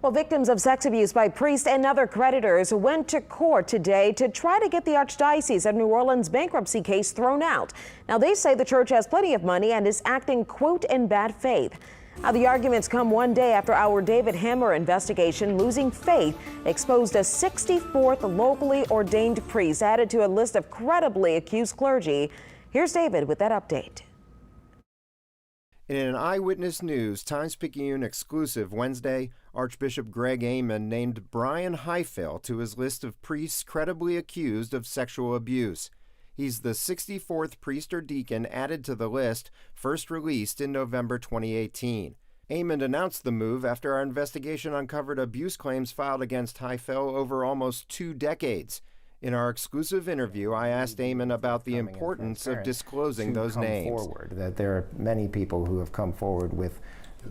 Well, victims of sex abuse by priests and other creditors went to court today to try to get the Archdiocese of New Orleans bankruptcy case thrown out. Now, they say the church has plenty of money and is acting, quote, in bad faith. Now, the arguments come one day after our David Hammer investigation, Losing Faith, exposed a 64th locally ordained priest added to a list of credibly accused clergy. Here's David with that update. In an Eyewitness News Times-Picayune exclusive Wednesday, Archbishop Greg Aymond named Brian Highfill to his list of priests credibly accused of sexual abuse. He's the 64th priest or deacon added to the list, first released in November 2018. Aymond announced the move after our investigation uncovered abuse claims filed against Highfill over almost 2 decades. In our exclusive interview, I asked Aymond about the importance of disclosing those names. That there are many people who have come forward with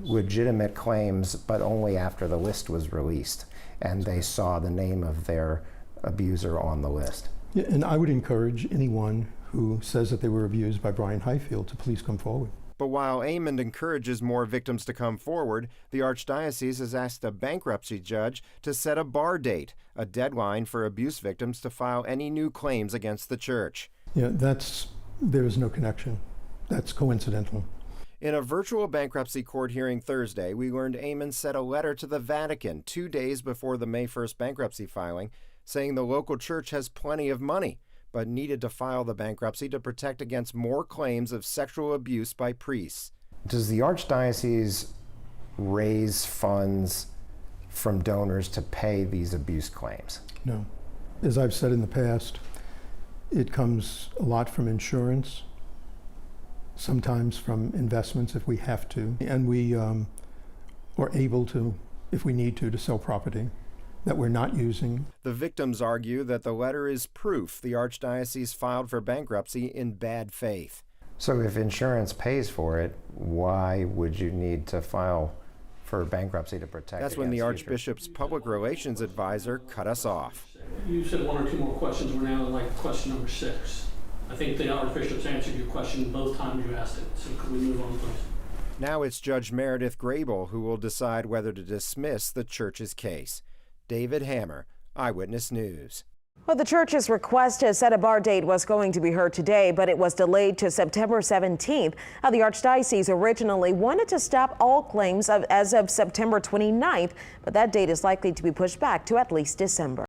legitimate claims, but only after the list was released and they saw the name of their abuser on the list. Yeah, and I would encourage anyone who says that they were abused by Brian Highfill to please come forward. But while Aymond encourages more victims to come forward, the Archdiocese has asked a bankruptcy judge to set a bar date, a deadline for abuse victims to file any new claims against the church. Yeah, there is no connection. That's coincidental. In a virtual bankruptcy court hearing Thursday, we learned Aymond sent a letter to the Vatican 2 days before the May 1st bankruptcy filing, saying the local church has plenty of money, but needed to file the bankruptcy to protect against more claims of sexual abuse by priests. Does the Archdiocese raise funds from donors to pay these abuse claims? No. As I've said in the past, it comes a lot from insurance, sometimes from investments if we have to, and we are able to, if we need to sell property that we're not using. The victims argue that the letter is proof the Archdiocese filed for bankruptcy in bad faith. So if insurance pays for it, why would you need to file for bankruptcy to protect? That's when the Archbishop's public relations advisor cut us off. You said 1 or 2 more questions. We're now like question number 6. I think the Archbishop's answered your question both times you asked it. So could we move on, please? Now it's Judge Meredith Grable who will decide whether to dismiss the church's case. David Hammer, Eyewitness News. Well, the church's request to set a bar date was going to be heard today, but it was delayed to September 17th. The Archdiocese originally wanted to stop all claims as of September 29th, but that date is likely to be pushed back to at least December.